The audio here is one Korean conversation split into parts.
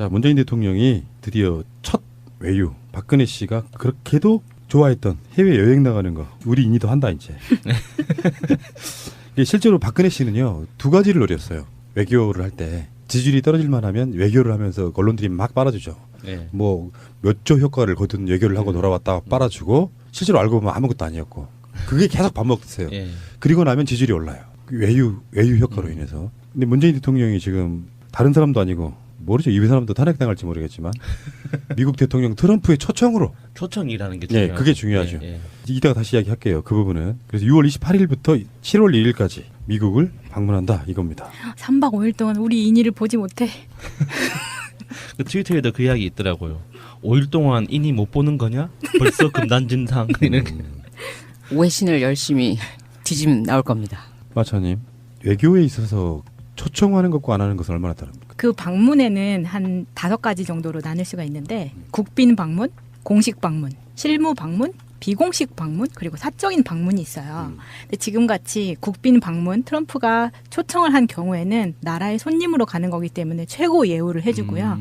자, 문재인 대통령이 드디어 첫 외유, 박근혜 씨가 그렇게도 좋아했던 해외 여행 나가는 거 우리 인이도 한다 이제. 실제로 박근혜 씨는요 2가지를 노렸어요. 외교를 할 때 지지율이 떨어질만 하면 외교를 하면서 언론들이 막 빨아주죠. 네. 뭐 몇 조 효과를 거둔 외교를 하고 돌아왔다 빨아주고 실제로 알고 보면 아무것도 아니었고 그게 계속 반복됐어요. 예. 그리고 나면 지지율이 올라요. 외유 효과로 인해서. 근데 문재인 대통령이 지금 다른 사람도 아니고 모르죠. 이 사람도 탄핵당할지 모르겠지만 미국 대통령 트럼프의 초청으로 초청이라는 게 예, 중요하죠. 그게 중요하죠. 예, 예. 이따가 다시 이야기할게요. 그 부분은. 그래서 6월 28일부터 7월 1일까지 미국을 방문한다 이겁니다. 3박 5일 동안 우리 인이를 보지 못해. 그 트위터에도 그 이야기 있더라고요. 5일 동안 인이 못 보는 거냐? 벌써 금단진상. 외신을 열심히 뒤지면 나올 겁니다. 마차님, 외교에 있어서 초청하는 것과 안 하는 것은 얼마나 다릅니까? 그 방문에는 한 5가지 정도로 나눌 수가 있는데 국빈 방문, 공식 방문, 실무 방문, 비공식 방문 그리고 사적인 방문이 있어요. 근데 지금같이 국빈 방문 트럼프가 초청을 한 경우에는 나라의 손님으로 가는 거기 때문에 최고 예우를 해주고요.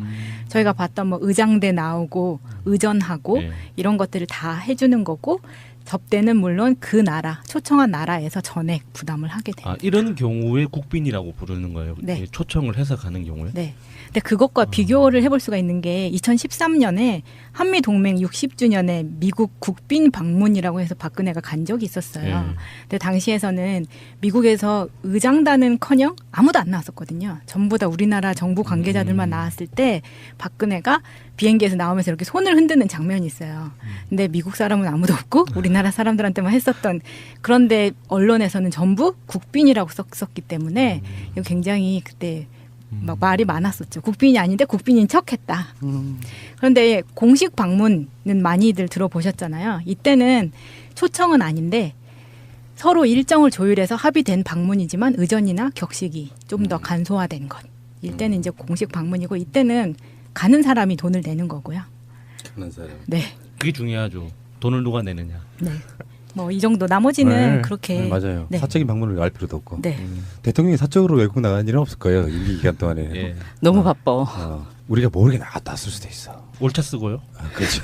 저희가 봤던 뭐 의장대 나오고 의전하고 네. 이런 것들을 다 해주는 거고 접대는 물론 그 나라 초청한 나라에서 전액 부담을 하게 됩니다. 아, 이런 경우에 국빈이라고 부르는 거예요. 네. 초청을 해서 가는 경우에. 네. 근데 그것과 비교를 해볼 수가 있는 게 2013년에 한미 동맹 60주년에 미국 국빈 방문이라고 해서 박근혜가 간 적이 있었어요. 네. 근데 당시에서는 미국에서 의장단은커녕 아무도 안 나왔었거든요. 전부 다 우리나라 정부 관계자들만 나왔을 때 박근혜가 비행기에서 나오면서 이렇게 손을 흔드는 장면이 있어요. 근데 미국 사람은 아무도 없고 우리나라 사람들한테만 했었던 그런데 언론에서는 전부 국빈이라고 썼기 때문에 이거 굉장히 그때 막 말이 많았었죠. 국빈이 아닌데 국빈인 척했다. 그런데 공식 방문은 많이들 들어보셨잖아요. 이때는 초청은 아닌데 서로 일정을 조율해서 합의된 방문이지만 의전이나 격식이 좀 더 간소화된 것. 이때는 이제 공식 방문이고 이때는 가는 사람이 돈을 내는 거고요. 가는 사람. 네. 그게 중요하죠. 돈을 누가 내느냐. 네. 뭐 이 정도 나머지는 네. 그렇게 네, 맞아요. 네. 사적인 방문을 알 필요도 없고. 네. 대통령이 사적으로 외국 나가는 일은 없을 거예요. 임기 기간 동안에. 예. 너무 바빠. 우리가 모르게 나갔다 왔을 수도 있어. 올차 쓰고요. 그렇죠.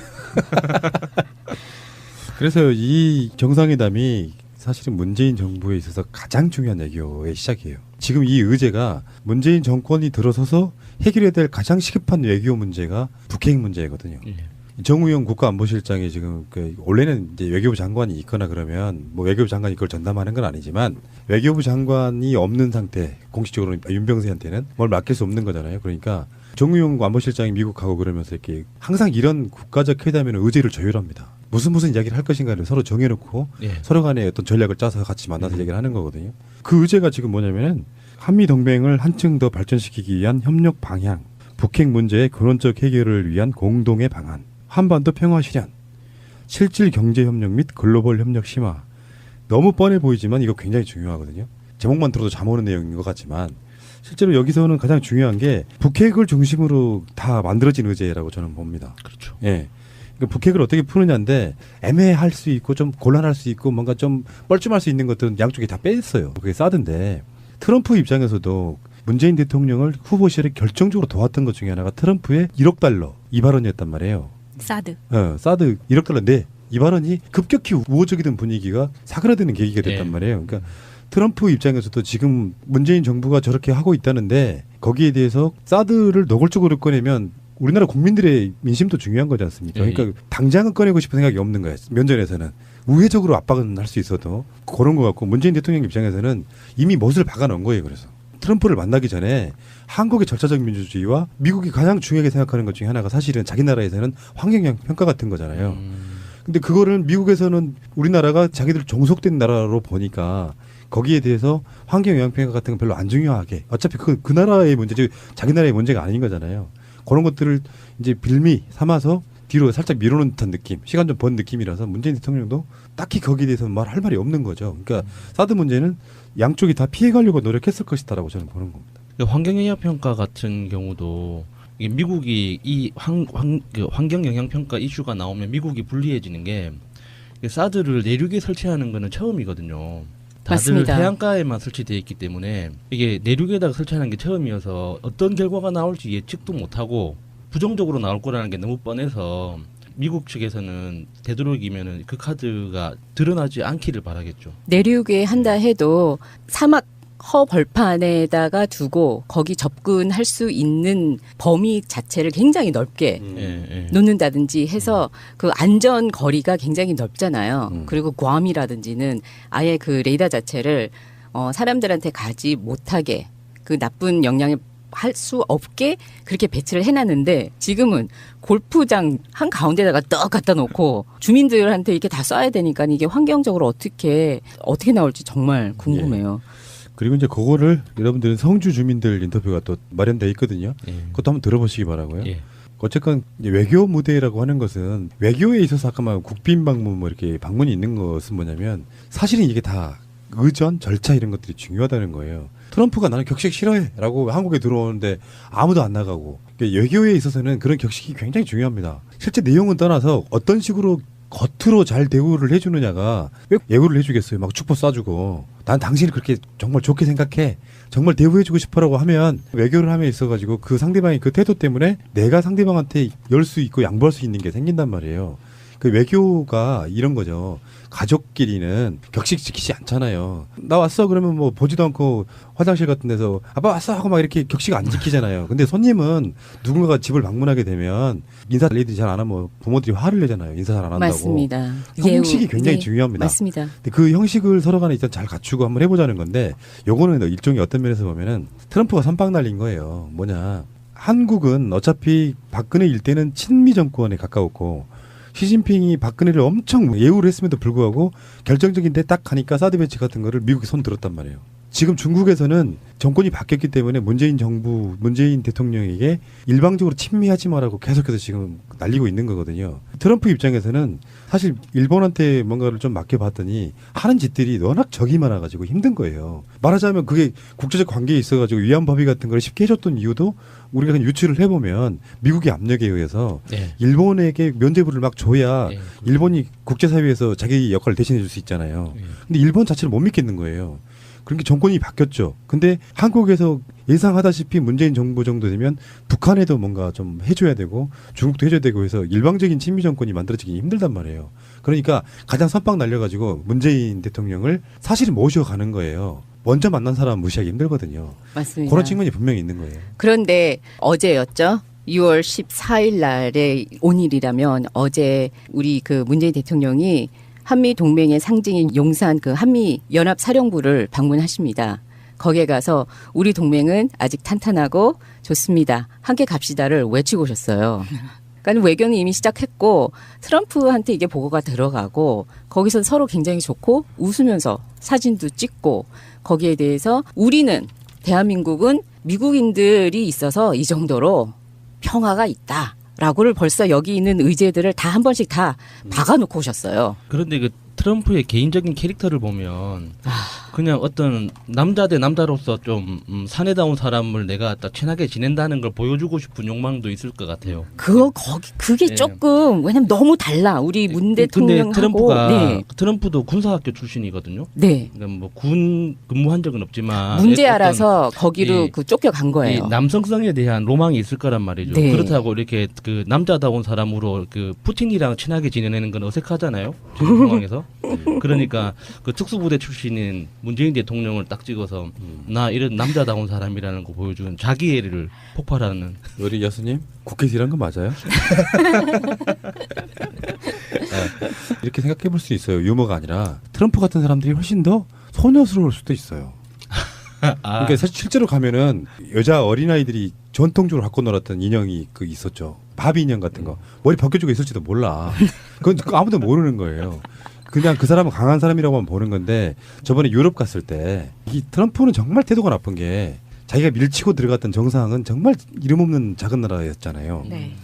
그래서 이 정상회담이 사실은 문재인 정부에 있어서 가장 중요한 외교의 시작이에요. 지금 이 의제가 문재인 정권이 들어서서 해결해야 될 가장 시급한 외교 문제가 북핵 문제거든요. 예. 정우영 국가안보실장이 지금 원래는 이제 외교부 장관이 있거나 그러면 뭐 외교부 장관이 그걸 전담하는 건 아니지만 외교부 장관이 없는 상태 공식적으로 윤병세한테는 뭘 맡길 수 없는 거잖아요. 그러니까 정우영 안보실장이 미국 가고 그러면서 이렇게 항상 이런 국가적 회담에는 의제를 조율합니다. 무슨 이야기를 할 것인가를 서로 정해놓고 예. 서로 간에 어떤 전략을 짜서 같이 만나서 얘기를 하는 거거든요. 그 의제가 지금 뭐냐면은 한미 동맹을 한층 더 발전시키기 위한 협력 방향, 북핵 문제의 근원적 해결을 위한 공동의 방안, 한반도 평화 실현, 실질 경제 협력 및 글로벌 협력 심화. 너무 뻔해 보이지만 이거 굉장히 중요하거든요. 제목만 들어도 잠 오는 내용인 것 같지만 실제로 여기서는 가장 중요한 게 북핵을 중심으로 다 만들어진 의제라고 저는 봅니다. 그렇죠. 예. 그러니까 북핵을 어떻게 푸느냐인데 애매할 수 있고 좀 곤란할 수 있고 뭔가 좀 뻘쭘할 수 있는 것들은 양쪽이 다 뺐어요. 그게 사드인데 트럼프 입장에서도 문재인 대통령을 후보실에 결정적으로 도왔던 것 중에 하나가 트럼프의 1억 달러 이 발언이었단 말이에요. 사드. 사드 1억 달러 네. 이 발언이 급격히 우호적이던 분위기가 사그라드는 계기가 됐단 네. 말이에요. 그러니까 트럼프 입장에서도 지금 문재인 정부가 저렇게 하고 있다는데 거기에 대해서 사드를 노골적으로 꺼내면 우리나라 국민들의 민심도 중요한 거지 않습니까? 그러니까 당장은 꺼내고 싶은 생각이 없는 거예요. 면전에서는. 우회적으로 압박은 할 수 있어도 그런 것 같고 문재인 대통령 입장에서는 이미 못을 박아놓은 거예요. 그래서 트럼프를 만나기 전에 한국의 절차적 민주주의와 미국이 가장 중요하게 생각하는 것 중에 하나가 사실은 자기 나라에서는 환경영향 평가 같은 거잖아요. 근데 그거를 미국에서는 우리나라가 자기들 종속된 나라로 보니까 거기에 대해서 환경영향평가 같은 건 별로 안 중요하게 어차피 그 나라의 문제지 자기 나라의 문제가 아닌 거잖아요. 그런 것들을 이제 빌미 삼아서 뒤로 살짝 밀어놓은 듯한 느낌, 시간 좀 번 느낌이라서 문재인 대통령도 딱히 거기에 대해서 말할 말이 없는 거죠. 그러니까 사드 문제는 양쪽이 다 피해가려고 노력했을 것이다라고 저는 보는 겁니다. 환경영향평가 같은 경우도 이게 미국이 이 환경영향평가 이슈가 나오면 미국이 불리해지는 게 사드를 내륙에 설치하는 거는 처음이거든요. 다들 맞습니다. 해안가에만 설치되어 있기 때문에 이게 내륙에다가 설치하는 게 처음이어서 어떤 결과가 나올지 예측도 못하고 부정적으로 나올 거라는 게 너무 뻔해서 미국 측에서는 되도록이면은 그 카드가 드러나지 않기를 바라겠죠. 내륙에 한다 해도 사막 허벌판에다가 두고 거기 접근할 수 있는 범위 자체를 굉장히 넓게 예. 놓는다든지 해서 그 안전 거리가 굉장히 넓잖아요. 그리고 괌이라든지는 아예 그 레이더 자체를 사람들한테 가지 못하게 그 나쁜 영향을 할 수 없게 그렇게 배치를 해놨는데 지금은 골프장 한 가운데다가 떡 갖다 놓고 주민들한테 이렇게 다 쏴야 되니까 이게 환경적으로 어떻게 나올지 정말 궁금해요. 그리고 이제 그거를 여러분들은 성주 주민들 인터뷰가 또 마련돼 있거든요. 예. 그것도 한번 들어보시기 바라고요. 예. 어쨌건 이제 외교 무대라고 하는 것은 외교에 있어서 아까 말 국빈 방문 뭐 이렇게 방문이 있는 것은 뭐냐면 사실은 이게 다 의전 절차 이런 것들이 중요하다는 거예요. 트럼프가 나는 격식 싫어해라고 한국에 들어오는데 아무도 안 나가고 그러니까 외교에 있어서는 그런 격식이 굉장히 중요합니다. 실제 내용은 떠나서 어떤 식으로 겉으로 잘 대우를 해주느냐가 왜 예우를 해주겠어요. 막 축포 쏴주고 난 당신이 그렇게 정말 좋게 생각해 정말 대우해주고 싶어라고 하면 외교를 함에 있어가지고 그 상대방의 그 태도 때문에 내가 상대방한테 열 수 있고 양보할 수 있는 게 생긴단 말이에요. 그 외교가 이런 거죠. 가족끼리는 격식 지키지 않잖아요. 나 왔어 그러면 뭐 보지도 않고 화장실 같은 데서 아빠 왔어 하고 막 이렇게 격식 안 지키잖아요. 근데 손님은 누군가가 집을 방문하게 되면 인사 레이들이 잘 안 하면 부모들이 화를 내잖아요. 인사 잘 안 한다고. 맞습니다. 형식이 굉장히 네, 중요합니다. 맞습니다. 근데 그 형식을 서로 간에 일단 잘 갖추고 한번 해보자는 건데 요거는 일종의 어떤 면에서 보면은 트럼프가 선빵 날린 거예요. 뭐냐. 한국은 어차피 박근혜 일대는 친미 정권에 가까웠고 시진핑이 박근혜를 엄청 예우를 했음에도 불구하고 결정적인 데 딱 가니까 사드 배치 같은 거를 미국이 손 들었단 말이에요. 지금 중국에서는 정권이 바뀌었기 때문에 문재인 대통령에게 일방적으로 친미하지 마라고 계속해서 지금 날리고 있는 거거든요. 트럼프 입장에서는 사실 일본한테 뭔가를 좀 맡겨봤더니 하는 짓들이 워낙 적이 많아가지고 힘든 거예요. 말하자면 그게 국제적 관계에 있어가지고 위안법의 같은 걸 쉽게 해줬던 이유도 우리가 그냥 유추를 해보면 미국의 압력에 의해서 예. 일본에게 면죄부를 막 줘야 예. 일본이 국제사회에서 자기 역할을 대신해 줄 수 있잖아요. 예. 근데 일본 자체를 못 믿겠는 거예요. 그러니까 정권이 바뀌었죠. 근데 한국에서 예상하다시피 문재인 정부 정도 되면 북한에도 뭔가 좀 해줘야 되고 중국도 해줘야 되고 해서 일방적인 친미 정권이 만들어지기 힘들단 말이에요. 그러니까 가장 선빵 날려가지고 문재인 대통령을 사실은 모셔가는 거예요. 먼저 만난 사람 무시하기 힘들거든요. 맞습니다. 그런 측면이 분명히 있는 거예요. 그런데 어제였죠. 6월 14일 날에 오늘이라면 어제 우리 그 문재인 대통령이 한미 동맹의 상징인 용산 그 한미 연합 사령부를 방문하십니다. 거기에 가서 우리 동맹은 아직 탄탄하고 좋습니다. 함께 갑시다를 외치고 오셨어요. 그러니까 외교는 이미 시작했고 트럼프한테 이게 보고가 들어가고 거기서 서로 굉장히 좋고 웃으면서 사진도 찍고 거기에 대해서 우리는 대한민국은 미국인들이 있어서 이 정도로 평화가 있다. 라고를 벌써 여기 있는 의제들을 다 한 번씩 다 박아놓고 오셨어요. 그런데 그 트럼프의 개인적인 캐릭터를 보면 그냥 어떤 남자 대 남자로서 좀 사내다운 사람을 내가 딱 친하게 지낸다는 걸 보여주고 싶은 욕망도 있을 것 같아요. 그게 예. 조금 왜냐면 너무 달라 우리 문 근데 대통령하고. 트럼프가 네. 트럼프도 군사학교 출신이거든요. 네. 그러니까 뭐 군 근무한 적은 없지만 문제 어떤 알아서 거기로 이- 그 쫓겨간 이 거예요. 남성성에 대한 로망이 있을 거란 말이죠. 네. 그렇다고 이렇게 그 남자다운 사람으로 그 푸틴이랑 친하게 지내는 건 어색하잖아요. 지금 상황에서. 그러니까 그 특수부대 출신인 문재인 대통령을 딱 찍어서 나 이런 남자다운 사람이라는 거 보여주는 자기애를 폭발하는. 우리 여수님 국회에서 일한 거 맞아요? 이렇게 생각해 볼 수 있어요. 유머가 아니라 트럼프 같은 사람들이 훨씬 더 소녀스러울 수도 있어요. 그러니까 사실 실제로 가면은 여자 어린아이들이 전통적으로 갖고 놀았던 인형이 그 있었죠. 바비 인형 같은 거. 머리 벗겨주고 있을지도 몰라. 그건 아무도 모르는 거예요. 그냥 그 사람은 강한 사람이라고만 보는 건데 저번에 유럽 갔을 때 이 트럼프는 정말 태도가 나쁜 게 자기가 밀치고 들어갔던 정상은 정말 이름 없는 작은 나라였잖아요. 네.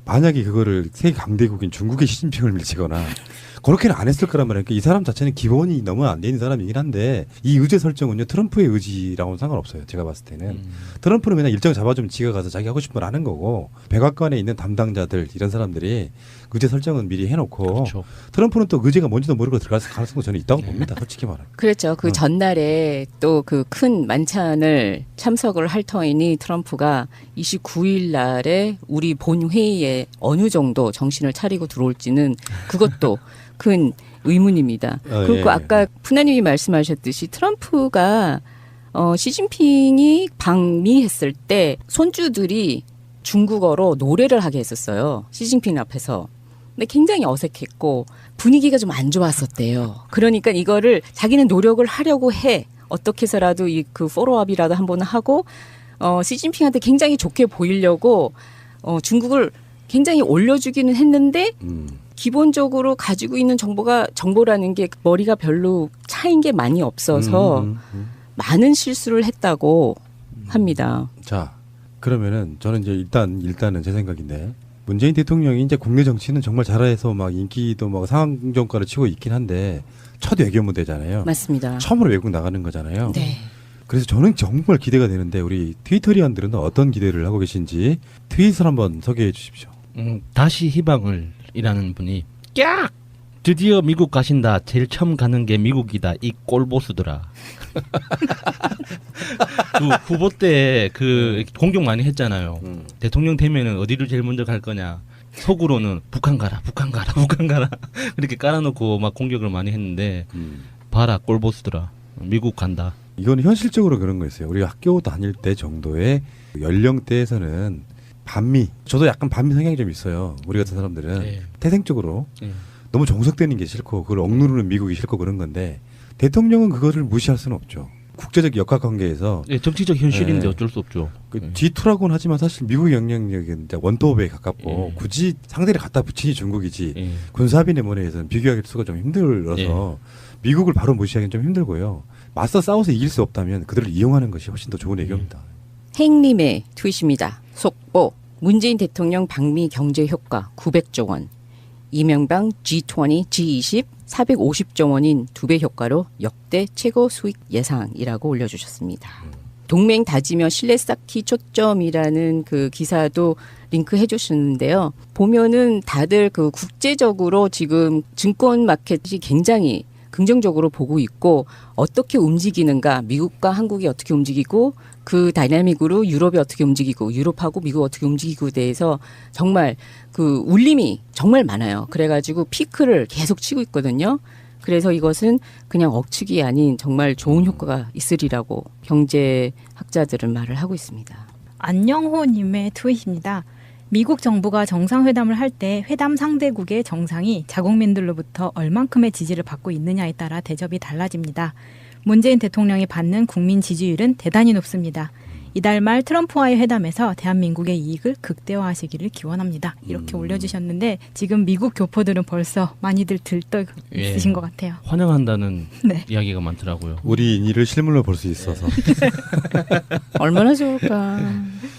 만약에 그거를 세계 강대국인 중국의 시진핑을 밀치거나 그렇게는 안 했을 거란 말이에요. 그러니까 이 사람 자체는 기본이 너무 안 돼 있는 사람이긴 한데 이 의제 설정은요 트럼프의 의지랑은 상관없어요. 제가 봤을 때는 트럼프는 그냥 일정 잡아주면 지가 가서 자기 하고 싶은 걸 하는 거고 백악관에 있는 담당자들 이런 사람들이 의제 설정은 미리 해놓고 그렇죠. 트럼프는 또 의제가 뭔지도 모르고 들어갈 가능성도 저는 있다고 봅니다. 솔직히 말하면. 그렇죠. 그 전날에 또 그 큰 만찬을 참석을 할 터이니 트럼프가 29일 날에 우리 본 회의에 어느 정도 정신을 차리고 들어올지는 그것도 큰 의문입니다. 그리고 예. 아까 푸나님이 말씀하셨듯이 트럼프가 시진핑이 방미했을 때 손주들이 중국어로 노래를 하게 했었어요. 시진핑 앞에서. 근데 굉장히 어색했고 분위기가 좀 안 좋았었대요. 그러니까 이거를 자기는 노력을 하려고 해. 어떻게 해서라도 이 그 포로업이라도 한번 하고 시진핑한테 굉장히 좋게 보이려고 중국을 굉장히 올려주기는 했는데 기본적으로 가지고 있는 정보라는 게 머리가 별로 차인 게 많이 없어서 많은 실수를 했다고 합니다. 자, 그러면은 저는 이제 일단은 제 생각인데 문재인 대통령이 이제 국내 정치는 정말 잘해서 막 인기도 막 상정가를 치고 있긴 한데 첫 외교 무대잖아요. 맞습니다. 처음으로 외국 나가는 거잖아요. 네. 그래서 저는 정말 기대가 되는데 우리 트위터리안들은 어떤 기대를 하고 계신지 트윗을 한번 소개해 주십시오. 다시 희망을 이라는 분이 깍! 드디어 미국 가신다. 제일 처음 가는 게 미국이다. 이 꼴보수더라. 그 후보 때 그 공격 많이 했잖아요. 대통령 되면은 어디를 제일 먼저 갈 거냐. 속으로는 북한 가라, 북한 가라, 북한 가라. 그렇게 깔아놓고 막 공격을 많이 했는데 봐라 꼴보수더라. 미국 간다. 이거는 현실적으로 그런 거였어요. 우리가 학교 다닐 때 정도의 연령대에서는 반미, 저도 약간 반미 성향이 좀 있어요. 우리 같은 사람들은 네. 태생적으로 네. 너무 정석되는 게 싫고 그걸 억누르는 미국이 싫고 그런 건데 대통령은 그거를 무시할 수는 없죠. 국제적 역학관계에서 네, 정치적 현실인데 네. 어쩔 수 없죠. 그 네. G2라고는 하지만 사실 미국의 영향력은 이제 원톱에 가깝고 굳이 상대를 갖다 붙이니 중국이지 예. 군사비 내문에서는 비교할 수가 좀 힘들어서 미국을 바로 무시하기는 좀 힘들고요. 맞서 싸워서 이길 수 없다면 그들을 이용하는 것이 훨씬 더 좋은 애교입니다. 행님의 트윗입니다. 속보 문재인 대통령 방미 경제 효과 900조 원. 이명박 G20, G20 450조 원인 2배 효과로 역대 최고 수익 예상이라고 올려주셨습니다. 동맹 다지며 신뢰 쌓기 초점이라는 그 기사도 링크해 주셨는데요. 보면은 다들 그 국제적으로 지금 증권 마켓이 굉장히 긍정적으로 보고 있고 어떻게 움직이는가 미국과 한국이 어떻게 움직이고 그 다이나믹으로 유럽이 어떻게 움직이고 유럽하고 미국 어떻게 움직이고에 대해서 정말 그 울림이 정말 많아요. 그래가지고 피크를 계속 치고 있거든요. 그래서 이것은 그냥 억측이 아닌 정말 좋은 효과가 있으리라고 경제학자들은 말을 하고 있습니다. 안영호님의 트윗입니다. 미국 정부가 정상회담을 할 때 회담 상대국의 정상이 자국민들로부터 얼만큼의 지지를 받고 있느냐에 따라 대접이 달라집니다. 문재인 대통령이 받는 국민 지지율은 대단히 높습니다. 이달 말 트럼프와의 회담에서 대한민국의 이익을 극대화하시기를 기원합니다. 이렇게 올려주셨는데 지금 미국 교포들은 벌써 많이들 들떠 있으신 것 같아요. 환영한다는 네. 이야기가 많더라고요. 우리 일을 실물로 볼 수 있어서 얼마나 좋을까.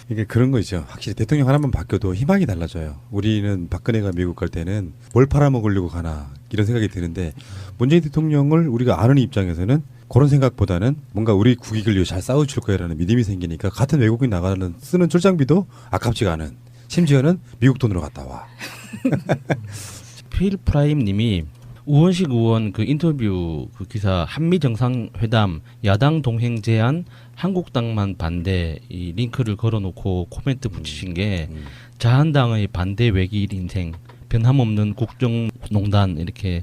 이게 그런 거죠. 확실히 대통령 하나만 바뀌어도 희망이 달라져요. 우리는 박근혜가 미국 갈 때는 뭘 팔아먹으려고 가나 이런 생각이 드는데 문재인 대통령을 우리가 아는 입장에서는 그런 생각보다는 뭔가 우리 국익을 위해 잘 싸워줄 거야라는 믿음이 생기니까 같은 외국인 나가는 쓰는 출장비도 아깝지가 않은 심지어는 미국 돈으로 갔다 와. 필 프라임님이 우원식 의원 그 인터뷰 그 기사 한미 정상회담 야당 동행 제안 한국당만 반대 이 링크를 걸어놓고 코멘트 붙이신 게 자한당의 반대 외길 인생 변함없는 국정농단 이렇게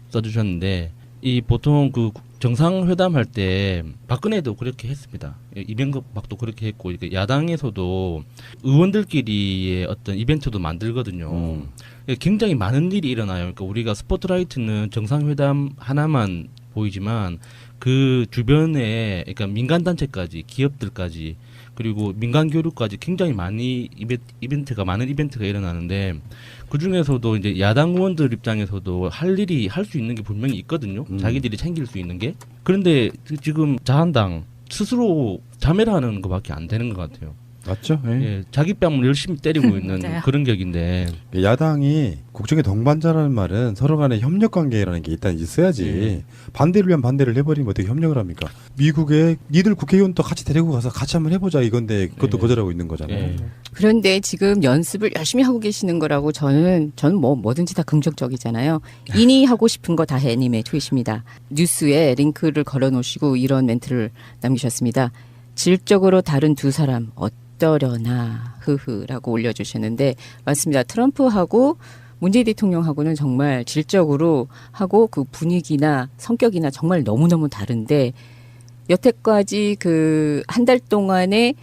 써주셨는데 이 보통 그 정상회담 할 때 박근혜도 그렇게 했습니다. 이명박도 그렇게 했고 이렇게 야당에서도 의원들끼리의 어떤 이벤트도 만들거든요. 굉장히 많은 일이 일어나요. 그러니까 우리가 스포트라이트는 정상회담 하나만 보이지만 그 주변에 그러니까 민간 단체까지 기업들까지 그리고 민간 교류까지 굉장히 많이 이벤트가 많은 이벤트가 일어나는데 그 중에서도 이제 야당 의원들 입장에서도 할 일이 할 수 있는 게 분명히 있거든요. 자기들이 챙길 수 있는 게. 그런데 지금 자한당 스스로 자멸하는 것밖에 안 되는 것 같아요. 맞죠? 예. 예, 자기 뺨을 열심히 때리고 있는 맞아요. 그런 격인데 야당이 국정의 동반자라는 말은 서로 간에 협력 관계라는 게 일단 있어야지 반대를 위한 반대를 해버리면 어떻게 협력을 합니까? 미국에 니들 국회의원 또 같이 데리고 가서 같이 한번 해보자 이건데 그것도 예. 거절하고 있는 거잖아요. 예. 그런데 지금 연습을 열심히 하고 계시는 거라고 저는 뭐든지 다 긍정적이잖아요. 이니 하고 싶은 거 다 해님의 tweet입니다. 뉴스에 링크를 걸어 놓으시고 이런 멘트를 남기셨습니다. 질적으로 다른 두 사람 어떠려나 흐흐라고 올려주셨는데 맞습니다. 트럼프하고 문재인 대통령하고는 정말 질적으로 하고 그 분위기나 성격이나 정말 너무너무 다른데 여태까지 그 한 달 동안에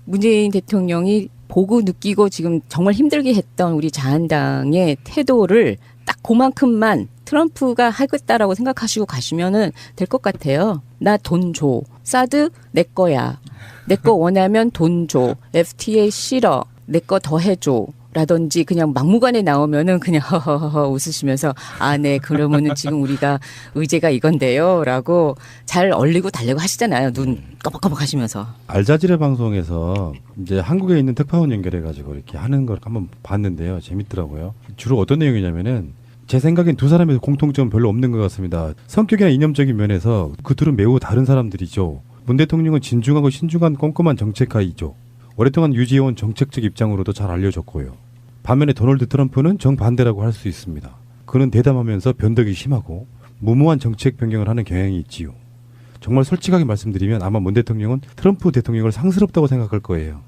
문재인 대통령이 보고 느끼고 지금 정말 힘들게 했던 우리 자한당의 태도를 딱 그만큼만 트럼프가 하겠다라고 생각하시고 가시면은 될 것 같아요. 나 돈 줘. 사드 내 거야. 내 거 원하면 돈 줘. FTA 싫어. 내 거 더 해줘. 라든지 그냥 막무가내 나오면은 그냥 허허허 웃으시면서 아, 네, 그러면은 지금 우리가 의제가 이건데요. 라고 잘 얼리고 달래고 하시잖아요. 눈 꺼벅꺼벅 하시면서. 알자지라 방송에서 이제 한국에 있는 특파원 연결해가지고 이렇게 하는 걸 한번 봤는데요. 재밌더라고요. 주로 어떤 내용이냐면은 제 생각엔 두 사람의 공통점은 별로 없는 것 같습니다. 성격이나 이념적인 면에서 그 둘은 매우 다른 사람들이죠. 문 대통령은 진중하고 신중한 꼼꼼한 정책가이죠. 오랫동안 유지해온 정책적 입장으로도 잘 알려졌고요. 반면에 도널드 트럼프는 정반대라고 할 수 있습니다. 그는 대담하면서 변덕이 심하고 무모한 정책 변경을 하는 경향이 있지요. 정말 솔직하게 말씀드리면 아마 문 대통령은 트럼프 대통령을 상스럽다고 생각할 거예요.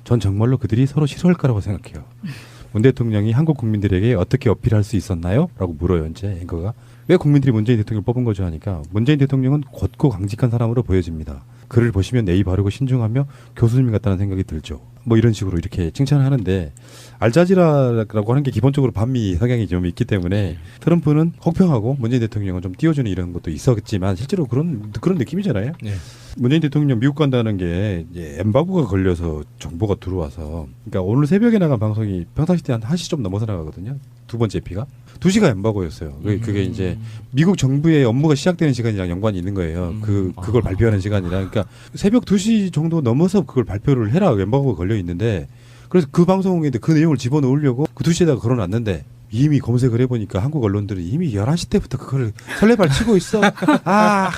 전 정말로 그들이 서로 싫어할 거라고 생각해요. 문 대통령이 한국 국민들에게 어떻게 어필할 수 있었나요? 라고 물어요. 이제 앵커가. 왜 국민들이 문재인 대통령을 뽑은 거죠 하니까 문재인 대통령은 곧고 강직한 사람으로 보여집니다. 그를 보시면 예의 바르고 신중하며 교수님 같다는 생각이 들죠. 뭐 이런 식으로 이렇게 칭찬을 하는데 알자지라라고 하는 게 기본적으로 반미 성향이 좀 있기 때문에 트럼프는 혹평하고 문재인 대통령은 좀 띄워주는 이런 것도 있었겠지만 실제로 그런 느낌이잖아요. 네. 문재인 대통령 미국 간다는 게 이제 엠바고가 걸려서 정보가 들어와서 그러니까 오늘 새벽에 나간 방송이 평상시 때 한 1시 좀 넘어서 나가거든요. 두 번째 피가 2시가 엠바고였어요. 그게 이제 미국 정부의 업무가 시작되는 시간이랑 연관이 있는 거예요. 그걸 발표하는 시간이라 그러니까 새벽 2시 정도 넘어서 그걸 발표를 해라 엠바고가 걸려 있는데 그래서 그 방송에 그 내용을 집어넣으려고 그 2시에다가 걸어놨는데 이미 검색을 해보니까 한국 언론들은 이미 11시 때부터 그걸 설레발 치고 있어. 아.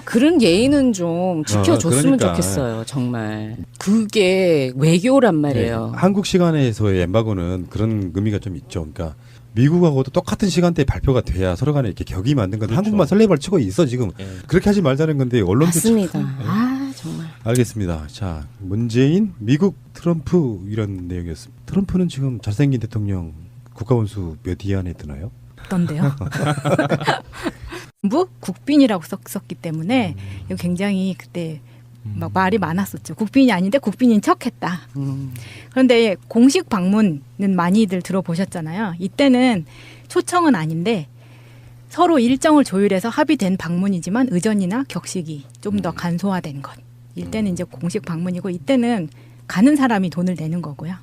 그런 예의는 좀 지켜줬으면 그러니까. 좋겠어요. 정말. 그게 외교란 말이에요. 네, 한국 시간에서의 엠바고는 그런 의미가 좀 있죠. 그러니까 미국하고도 똑같은 시간대에 발표가 돼야 서로 간에 이렇게 격이 맞는 건데 그렇죠. 한국만 설레발 치고 있어 지금. 예. 그렇게 하지 말자는 건데 언론도 맞습니다. 참- 아, 정말. 알겠습니다. 자, 문재인, 미국, 트럼프 이런 내용이었습니다. 트럼프는 지금 잘생긴 대통령 국가원수 몇 위 안에 드나요? 어떤데요? 전부 국빈이라고 썼기 때문에 이거 굉장히 그때 막 말이 많았었죠. 국빈이 아닌데 국빈인 척했다. 그런데 공식 방문은 많이들 들어보셨잖아요. 이때는 초청은 아닌데 서로 일정을 조율해서 합의된 방문이지만 의전이나 격식이 좀 더 간소화된 것. 이때는 이제 공식 방문이고 이때는 가는 사람이 돈을 내는 거고요.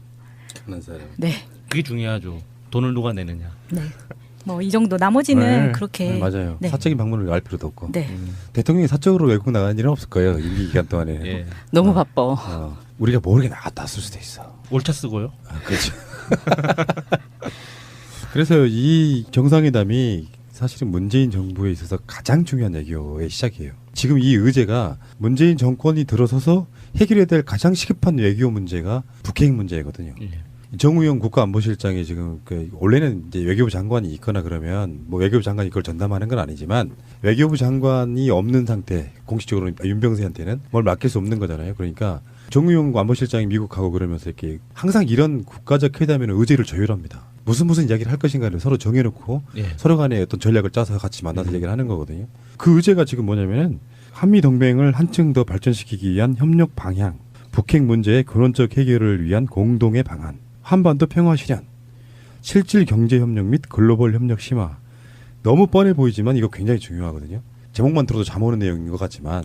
가는 사람. 네, 그게 중요하죠. 돈을 누가 내느냐. 네. 뭐 이 정도 나머지는 네. 그렇게 네, 맞아요. 네. 사적인 방문을 알 필요도 없고. 네. 대통령이 사적으로 외국 나가는 일은 없을 거예요. 임기 기간 동안에. 예. 너무 바빠. 우리가 모르게 나갔다 왔을 수도 있어. 올차 쓰고요. 그렇죠. 그래서 이 정상회담이 사실은 문재인 정부에 있어서 가장 중요한 외교의 시작이에요. 지금 이 의제가 문재인 정권이 들어서서 해결해야 될 가장 시급한 외교 문제가 북핵 문제거든요. 예. 정우영 국가안보실장이 지금 원래는 이제 외교부 장관이 있거나 그러면 뭐 외교부 장관이 그걸 전담하는 건 아니지만 외교부 장관이 없는 상태 공식적으로 윤병세한테는 뭘 맡길 수 없는 거잖아요. 그러니까 정우영 안보실장이 미국하고 그러면서 이렇게 항상 이런 국가적 회담에는 의제를 조율합니다. 무슨 이야기를 할 것인가를 서로 정해놓고 예. 서로 간에 어떤 전략을 짜서 같이 만나서 얘기를 하는 거거든요. 그 의제가 지금 뭐냐면은 한미 동맹을 한층 더 발전시키기 위한 협력 방향, 북핵 문제의 근원적 해결을 위한 공동의 방안, 한반도 평화 실현, 실질 경제 협력 및 글로벌 협력 심화. 너무 뻔해 보이지만 이거 굉장히 중요하거든요. 제목만 들어도 잠 오는 내용인 것 같지만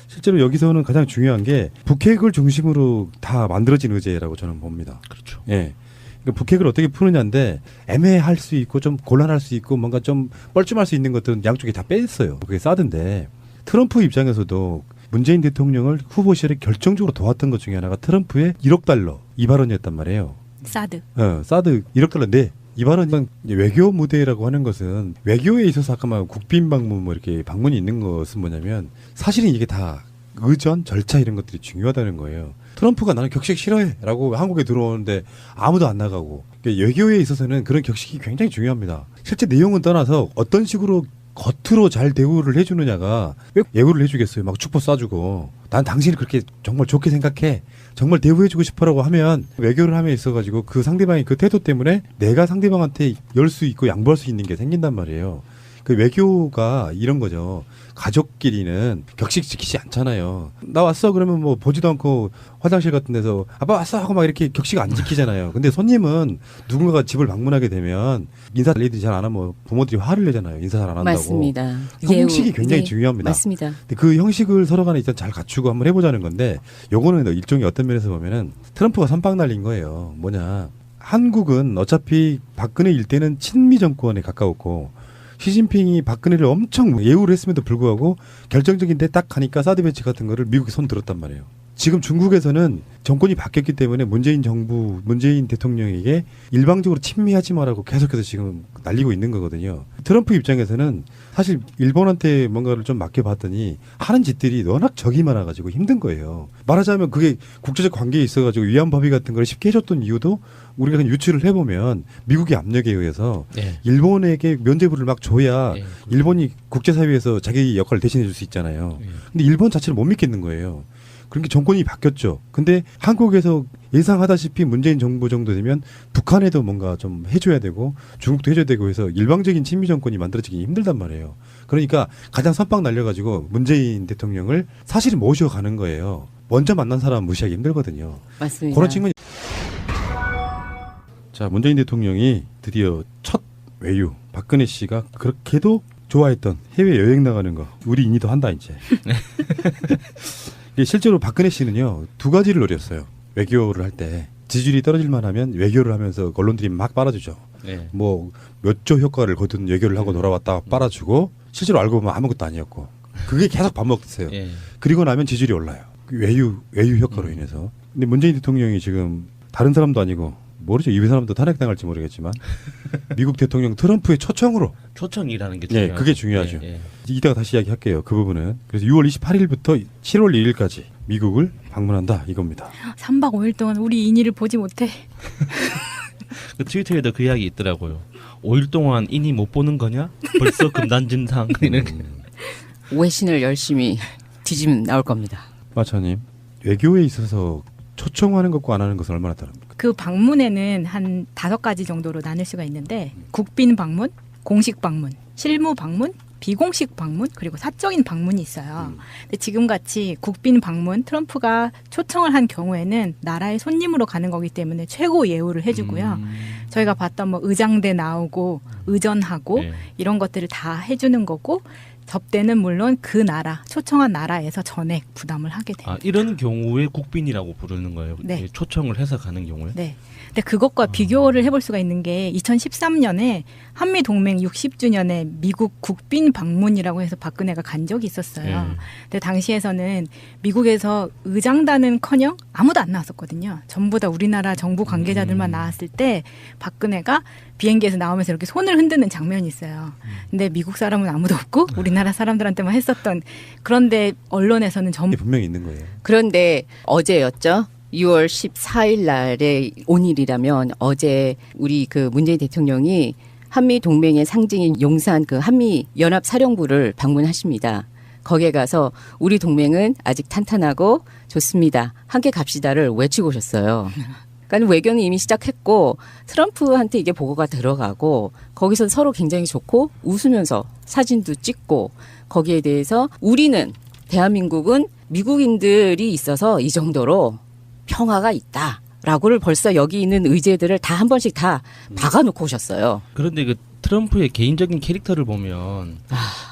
실제로 여기서는 가장 중요한 게 북핵을 중심으로 다 만들어진 의제라고 저는 봅니다. 그렇죠. 예. 그러니까 북핵을 어떻게 푸느냐인데 애매할 수 있고 좀 곤란할 수 있고 뭔가 좀 뻘쭘할 수 있는 것들은 양쪽에 다 뺐어요. 그게 사드인데 트럼프 입장에서도 문재인 대통령을 후보 시절에 결정적으로 도왔던 것 중에 하나가 트럼프의 1억 달러 이 발언이었단 말이에요. 사드. 사드 1억 달러인데 이 발언은 이제 외교 무대라고 하는 것은 외교에 있어서 아까 말한 국빈 방문 뭐 이렇게 방문이 있는 것은 뭐냐면 사실은 이게 다 의전 절차 이런 것들이 중요하다는 거예요. 트럼프가 나는 격식 싫어해라고 한국에 들어오는데 아무도 안 나가고 그러니까 외교에 있어서는 그런 격식이 굉장히 중요합니다. 실제 내용은 떠나서 어떤 식으로 겉으로 잘 대우를 해주느냐가 왜 예우를 해주겠어요. 막 축복 쏴주고 난 당신을 그렇게 정말 좋게 생각해. 정말 대우해주고 싶어라고 하면 외교를 함에 있어가지고 그 상대방의 그 태도 때문에 내가 상대방한테 열 수 있고 양보할 수 있는 게 생긴단 말이에요. 그 외교가 이런 거죠. 가족끼리는 격식 지키지 않잖아요. 나 왔어 그러면 뭐 보지도 않고 화장실 같은 데서 아빠 왔어 하고 막 이렇게 격식 안 지키잖아요. 근데 손님은 누군가가 집을 방문하게 되면 인사 레이드 잘 안 하면 부모들이 화를 내잖아요. 인사 잘 안 한다고. 맞습니다. 형식이 굉장히 네, 중요합니다. 맞습니다. 근데 그 형식을 서로 간에 일단 잘 갖추고 한번 해보자는 건데 요거는 일종의 어떤 면에서 보면은 트럼프가 선빵 날린 거예요. 뭐냐. 한국은 어차피 박근혜 일대는 친미 정권에 가까웠고 시진핑이 박근혜를 엄청 예우를 했음에도 불구하고 결정적인 데 딱 가니까 사드 배치 같은 거를 미국이 손 들었단 말이에요. 지금 중국에서는 정권이 바뀌었기 때문에 문재인 정부, 문재인 대통령에게 일방적으로 친미하지 마라고 계속해서 지금 날리고 있는 거거든요. 트럼프 입장에서는 사실 일본한테 뭔가를 좀 맡겨봤더니 하는 짓들이 워낙 적이 많아가지고 힘든 거예요. 말하자면 그게 국제적 관계에 있어가지고 위안법의 같은 걸 쉽게 해줬던 이유도 우리가 그냥 유추를 해보면 미국의 압력에 의해서 네. 일본에게 면죄부를 막 줘야 네. 일본이 국제사회에서 자기 역할을 대신해 줄 수 있잖아요. 네. 근데 일본 자체를 못 믿겠는 거예요. 그러니까 정권이 바뀌었죠. 근데 한국에서 예상하다시피 문재인 정부 정도 되면 북한에도 뭔가 좀 해줘야 되고 중국도 해줘야 되고 해서 일방적인 친미 정권이 만들어지기 힘들단 말이에요. 그러니까 가장 선빵 날려가지고 문재인 대통령을 사실은 모셔가는 거예요. 먼저 만난 사람 무시하기 힘들거든요. 맞습니다. 그런 측면이. 자, 문재인 대통령이 드디어 첫 외유 박근혜 씨가 그렇게도 좋아했던 해외 여행 나가는 거 우리 인이도 한다 이제. 실제로 박근혜 씨는요 2가지를 노렸어요. 외교를 할 때 지지율이 떨어질만 하면 외교를 하면서 언론들이 막 빨아주죠. 네. 뭐 몇 조 효과를 거둔 외교를 하고 돌아왔다 빨아주고 실제로 알고 보면 아무것도 아니었고 그게 계속 반복됐어요. 예. 그리고 나면 지지율이 올라요. 그 외유 효과로 인해서. 근데 문재인 대통령이 지금 다른 사람도 아니고 모르죠. 이 사람도 탄핵당할지 모르겠지만 미국 대통령 트럼프의 초청으로 초청이라는 게 예, 중요하죠. 그게 중요하죠. 예, 예. 이따가 다시 이야기할게요. 그 부분은. 그래서 6월 28일부터 7월 1일까지 미국을 방문한다 이겁니다. 3박 5일 동안 우리 인이를 보지 못해. 그 트위터에도 그 이야기 있더라고요. 5일 동안 인이 못 보는 거냐? 벌써 금단진상. 이렇게. 외신을 열심히 뒤지면 나올 겁니다. 마차님 외교에 있어서 초청하는 것과 안 하는 것은 얼마나 다릅니까? 그 방문에는 한 5가지 정도로 나눌 수가 있는데 국빈 방문, 공식 방문, 실무 방문, 비공식 방문 그리고 사적인 방문이 있어요. 근데 지금같이 국빈 방문 트럼프가 초청을 한 경우에는 나라의 손님으로 가는 거기 때문에 최고 예우를 해주고요. 저희가 봤던 뭐 의장대 나오고 의전하고 네. 이런 것들을 다 해주는 거고 접대는 물론 그 나라 초청한 나라에서 전액 부담을 하게 됩니다. 아, 이런 경우에 국빈이라고 부르는 거예요. 네. 초청을 해서 가는 경우에. 네. 근데 그것과 비교를 해볼 수가 있는 게 2013년에 한미 동맹 60주년에 미국 국빈 방문이라고 해서 박근혜가 간 적이 있었어요. 네. 근데 당시에서는 미국에서 의장단은커녕 아무도 안 나왔었거든요. 전부 다 우리나라 정부 관계자들만 나왔을 때 박근혜가 비행기에서 나오면서 이렇게 손을 흔드는 장면이 있어요. 근데 미국 사람은 아무도 없고 우리나라 사람들한테만 했었던 그런데 언론에서는 전부 분명히 있는 거예요. 그런데 어제였죠. 6월 14일 날에 오늘이라면 어제 우리 그 문재인 대통령이 한미 동맹의 상징인 용산 그 한미 연합 사령부를 방문하십니다. 거기에 가서 우리 동맹은 아직 탄탄하고 좋습니다. 함께 갑시다를 외치고 오셨어요. 그러니까 외교는 이미 시작했고 트럼프한테 이게 보고가 들어가고 거기서 서로 굉장히 좋고 웃으면서 사진도 찍고 거기에 대해서 우리는 대한민국은 미국인들이 있어서 이 정도로 평화가 있다라고를 벌써 여기 있는 의제들을 다 한 번씩 다 박아놓고 오셨어요. 그런데 그 트럼프의 개인적인 캐릭터를 보면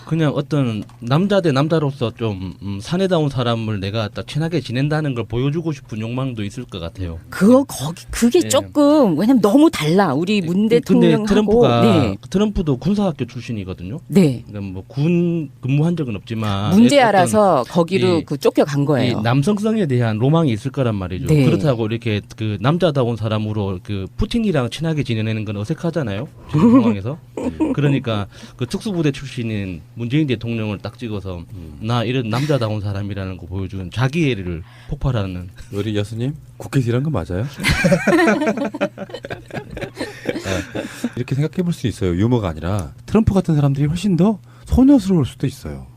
그냥 어떤 남자 대 남자로서 좀 사내다운 사람을 내가 딱 친하게 지낸다는 걸 보여주고 싶은 욕망도 있을 것 같아요. 그게 예. 조금 왜냐면 너무 달라 우리 문 근데 대통령하고. 트럼프가 네. 트럼프도 군사학교 출신이거든요. 네. 그러니까 뭐 군 근무한 적은 없지만 문제 어떤 알아서 거기로 이- 그 쫓겨간 이 거예요. 남성성에 대한 로망이 있을 거란 말이죠. 네. 그렇다고 이렇게 그 남자다운 사람으로 그 푸틴이랑 친하게 지내는 건 어색하잖아요. 지금 상황에서. 그러니까 그 특수부대 출신인 문재인 대통령을 딱 찍어서 나 이런 남자다운 사람이라는 거 보여주는 자기애를 폭발하는. 우리 여수님 국회에서 일한 거 맞아요? 이렇게 생각해 볼 수 있어요. 유머가 아니라 트럼프 같은 사람들이 훨씬 더 소녀스러울 수도 있어요.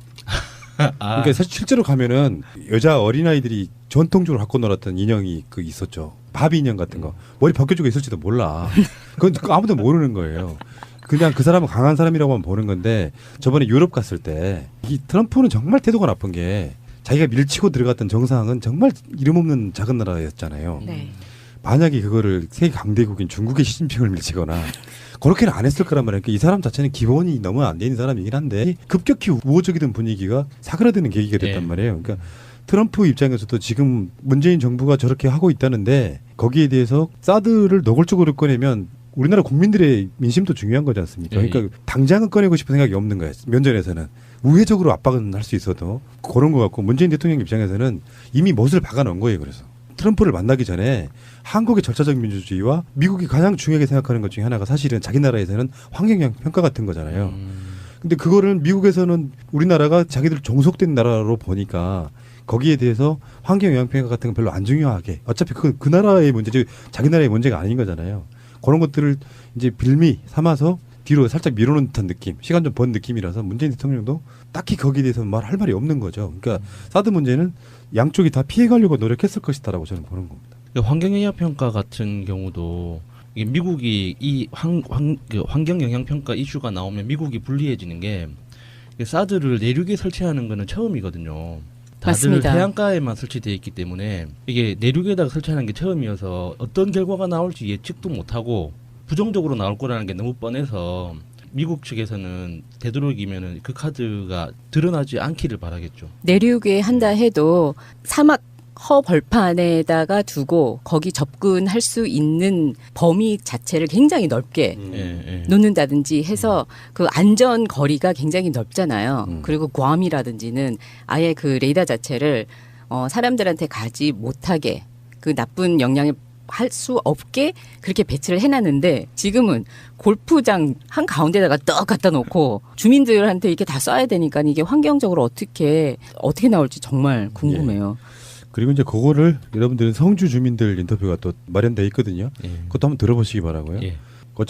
그러니까 사실 실제로 가면은 여자 어린아이들이 전통적으로 갖고 놀았던 인형이 그 있었죠. 바비 인형 같은 거. 머리 벗겨주고 있을지도 몰라. 그건 아무도 모르는 거예요. 그냥 그 사람은 강한 사람이라고만 보는 건데 저번에 유럽 갔을 때 이 트럼프는 정말 태도가 나쁜 게 자기가 밀치고 들어갔던 정상은 정말 이름 없는 작은 나라였잖아요. 네. 만약에 그거를 세계 강대국인 중국의 시진핑을 밀치거나 그렇게는 안 했을 거란 말이에요. 그러니까 이 사람 자체는 기본이 너무 안 돼 있는 사람이긴 한데 급격히 우호적이던 분위기가 사그라드는 계기가 됐단 예. 말이에요. 그러니까 트럼프 입장에서도 지금 문재인 정부가 저렇게 하고 있다는데 거기에 대해서 사드를 노골적으로 꺼내면 우리나라 국민들의 민심도 중요한 거지 않습니까? 예. 그러니까 당장은 꺼내고 싶은 생각이 없는 거예요. 면전에서는. 우회적으로 압박은 할 수 있어도 그런 것 같고 문재인 대통령 입장에서는 이미 못을 박아놓은 거예요. 그래서 트럼프를 만나기 전에 한국의 절차적 민주주의와 미국이 가장 중요하게 생각하는 것 중에 하나가 사실은 자기 나라에서는 환경영향 평가 같은 거잖아요. 근데 그거를 미국에서는 우리나라가 자기들 종속된 나라로 보니까 거기에 대해서 환경영향평가 같은 건 별로 안 중요하게 어차피 그 나라의 문제지 자기 나라의 문제가 아닌 거잖아요. 그런 것들을 이제 빌미 삼아서 뒤로 살짝 밀어놓은 듯한 느낌, 시간 좀 번 느낌이라서 문재인 대통령도 딱히 거기에 대해서 말할 말이 없는 거죠. 그러니까 사드 문제는 양쪽이 다 피해가려고 노력했을 것이다라고 저는 보는 겁니다. 환경영향평가 같은 경우도 이게 미국이 이 환경영향평가 이슈가 나오면 미국이 불리해지는 게 이게 사드를 내륙에 설치하는 거는 처음이거든요. 다들 맞습니다. 해안가에만 설치되어 있기 때문에 이게 내륙에다가 설치하는 게 처음이어서 어떤 결과가 나올지 예측도 못하고 부정적으로 나올 거라는 게 너무 뻔해서 미국 측에서는 되도록이면은 그 카드가 드러나지 않기를 바라겠죠. 내륙에 한다 해도 사막 허벌판에다가 두고 거기 접근할 수 있는 범위 자체를 굉장히 넓게 예. 놓는다든지 해서 그 안전 거리가 굉장히 넓잖아요. 그리고 괌이라든지는 아예 그 레이더 자체를 사람들한테 가지 못하게 그 나쁜 영향을 할 수 없게 그렇게 배치를 해놨는데 지금은 골프장 한 가운데다가 떡 갖다 놓고 주민들한테 이렇게 다 쏴야 되니까 이게 환경적으로 어떻게 나올지 정말 궁금해요. 그리고 이제 그거를 여러분들은 성주 주민들 인터뷰가 또 마련돼 있거든요. 예. 그것도 한번 들어보시기 바라고요. 예. 어쨌건